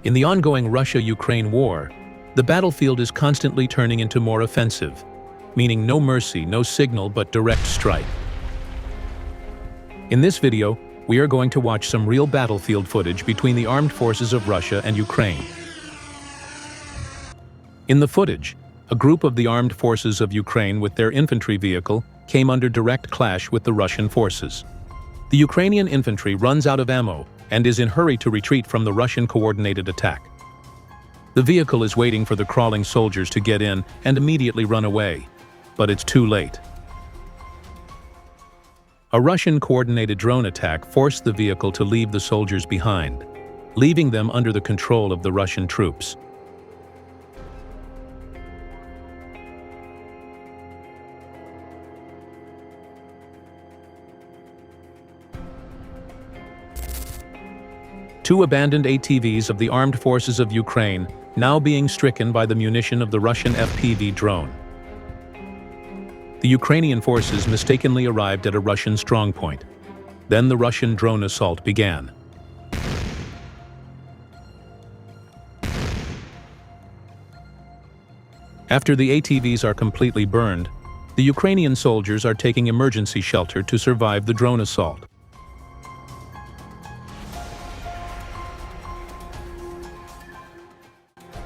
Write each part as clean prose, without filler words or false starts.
In the ongoing Russia-Ukraine war, the battlefield is constantly turning into more offensive, meaning no mercy, no signal, but direct strike. In this video, we are going to watch some real battlefield footage between the armed forces of Russia and Ukraine. In the footage, a group of the armed forces of Ukraine with their infantry vehicle came under direct clash with the Russian forces. The Ukrainian infantry runs out of ammo and is in hurry to retreat from the Russian coordinated attack. The vehicle is waiting for the crawling soldiers to get in and immediately run away, but it's too late. A Russian coordinated drone attack forced the vehicle to leave the soldiers behind, leaving them under the control of the Russian troops. Two abandoned ATVs of the armed forces of Ukraine now being stricken by the munition of the Russian FPV drone. The Ukrainian forces mistakenly arrived at a Russian strongpoint. Then the Russian drone assault began. After the ATVs are completely burned, the Ukrainian soldiers are taking emergency shelter to survive the drone assault.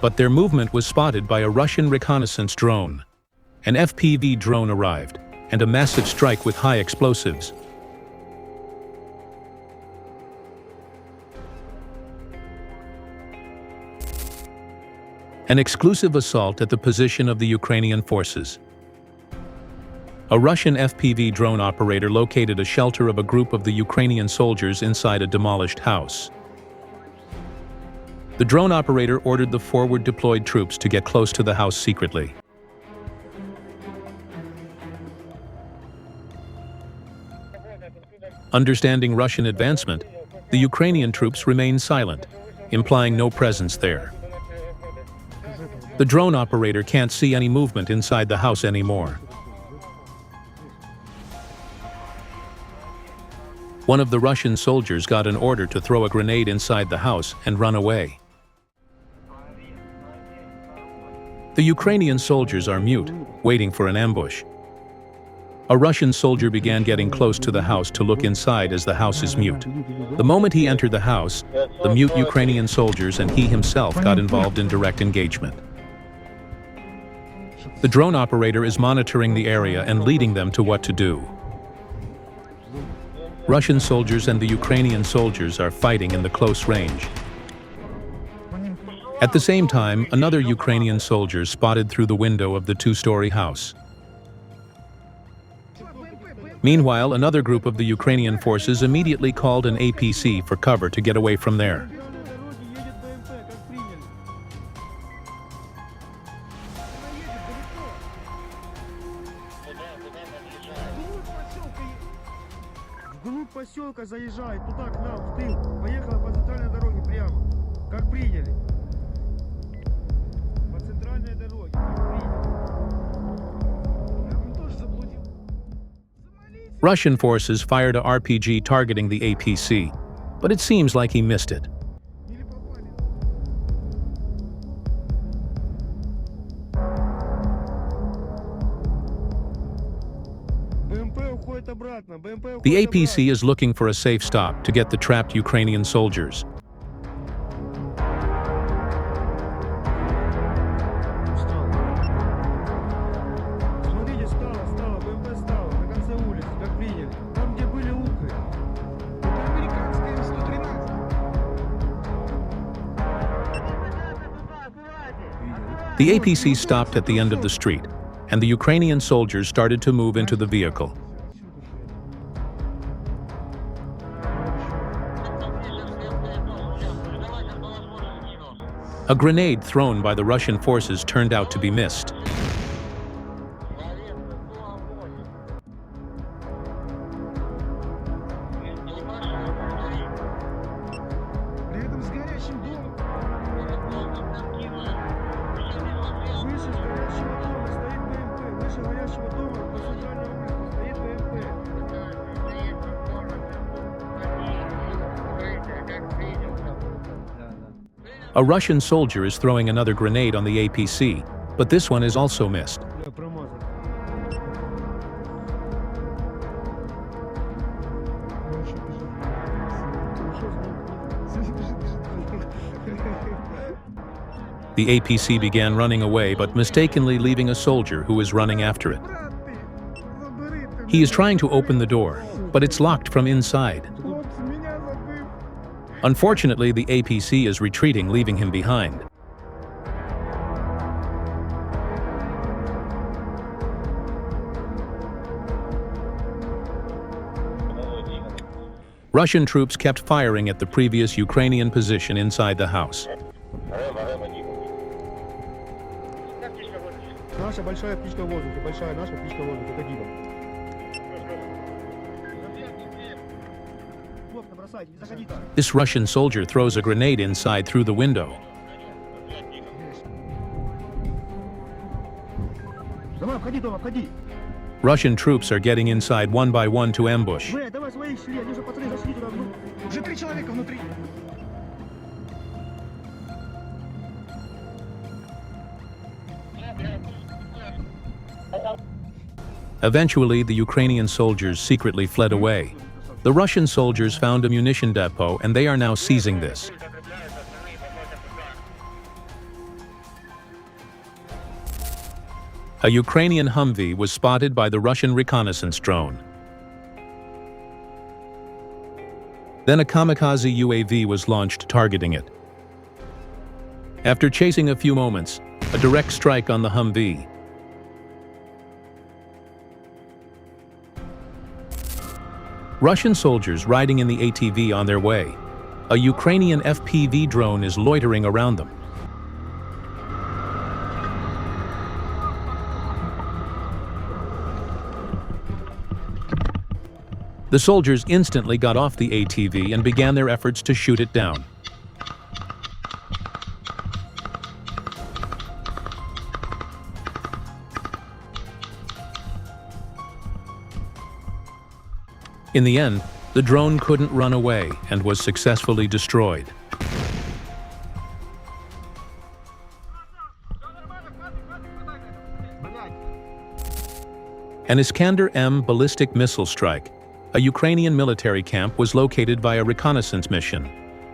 But their movement was spotted by a Russian reconnaissance drone. An FPV drone arrived, and a massive strike with high explosives. An exclusive assault at the position of the Ukrainian forces. A Russian FPV drone operator located a shelter of a group of the Ukrainian soldiers inside a demolished house. The drone operator ordered the forward deployed troops to get close to the house secretly. Understanding Russian advancement, the Ukrainian troops remained silent, implying no presence there. The drone operator can't see any movement inside the house anymore. One of the Russian soldiers got an order to throw a grenade inside the house and run away. The Ukrainian soldiers are mute, waiting for an ambush. A Russian soldier began getting close to the house to look inside as the house is mute. The moment he entered the house, the mute Ukrainian soldiers and he himself got involved in direct engagement. The drone operator is monitoring the area and leading them to what to do. Russian soldiers and the Ukrainian soldiers are fighting in the close range. At the same time, another Ukrainian soldier spotted through the window of the two-story house. Meanwhile, another group of the Ukrainian forces immediately called an APC for cover to get away from there. Поселка заезжает туда к нам в тыл, поехала по центральной дороге прямо, как приняли. По центральной дороге, как приняли. Он тоже заблудил. Russian forces fired a RPG targeting the APC, but it seems like he missed it. The APC is looking for a safe stop to get the trapped Ukrainian soldiers. The APC stopped at the end of the street, and the Ukrainian soldiers started to move into the vehicle. A grenade thrown by the Russian forces turned out to be missed. A Russian soldier is throwing another grenade on the APC, but this one is also missed. Бля, промазал. The APC began running away, but mistakenly leaving a soldier who is running after it. He is trying to open the door, but it's locked from inside. Unfortunately, the APC is retreating, leaving him behind. Russian troops kept firing at the previous Ukrainian position inside the house. Наша большая птичка в воздухе, большая наша птичка в воздухе, это гиба. Хлопка, бросайте, не заходите. This Russian soldier throws a grenade inside through the window. Давай, входи, дома, входи. Russian troops are getting inside one by one to ambush. Давай своих шли, они же пацаны зашли туда внутрь. Уже 3 человека внутри. Eventually, the Ukrainian soldiers secretly fled away. The Russian soldiers found a munition depot, and they are now seizing this. A Ukrainian Humvee was spotted by the Russian reconnaissance drone. Then a kamikaze UAV was launched targeting it. After chasing a few moments, a direct strike on the Humvee. Russian soldiers riding in the ATV on their way. A Ukrainian fpvdrone is loitering around them. The soldiers instantly got off the ATV and began their efforts to shoot it down. In the end, the drone couldn't run away and was successfully destroyed. An Iskander-M ballistic missile strike, a Ukrainian military camp, was located by a reconnaissance mission,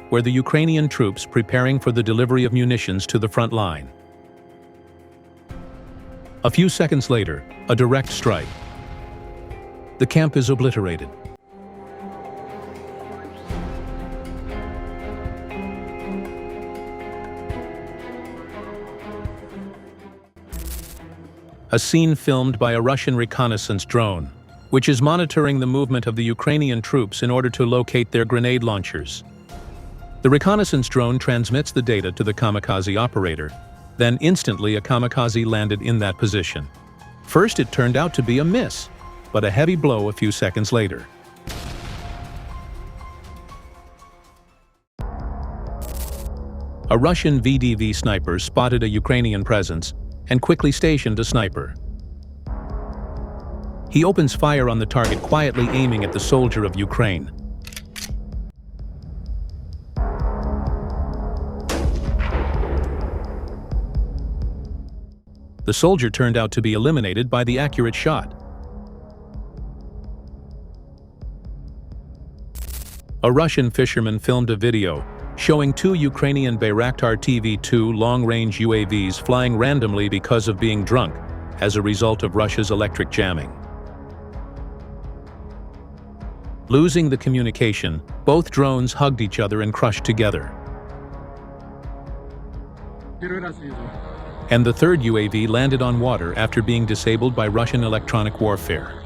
where the Ukrainian troops preparing for the delivery of munitions to the front line. A few seconds later, a direct strike. The camp is obliterated. A scene filmed by a Russian reconnaissance drone, which is monitoring the movement of the Ukrainian troops in order to locate their grenade launchers. The reconnaissance drone transmits the data to the kamikaze operator, then instantly a kamikaze landed in that position. First, it turned out to be a miss, but a heavy blow a few seconds later. A Russian VDV sniper spotted a Ukrainian presence and quickly stationed a sniper. He opens fire on the target, quietly aiming at the soldier of Ukraine. The soldier turned out to be eliminated by the accurate shot. A Russian fisherman filmed a video showing 2 Ukrainian Bayraktar TV-2 long-range UAVs flying randomly because of being drunk as a result of Russia's electric jamming. Losing the communication, both drones hugged each other and crushed together. And the third UAV landed on water after being disabled by Russian electronic warfare.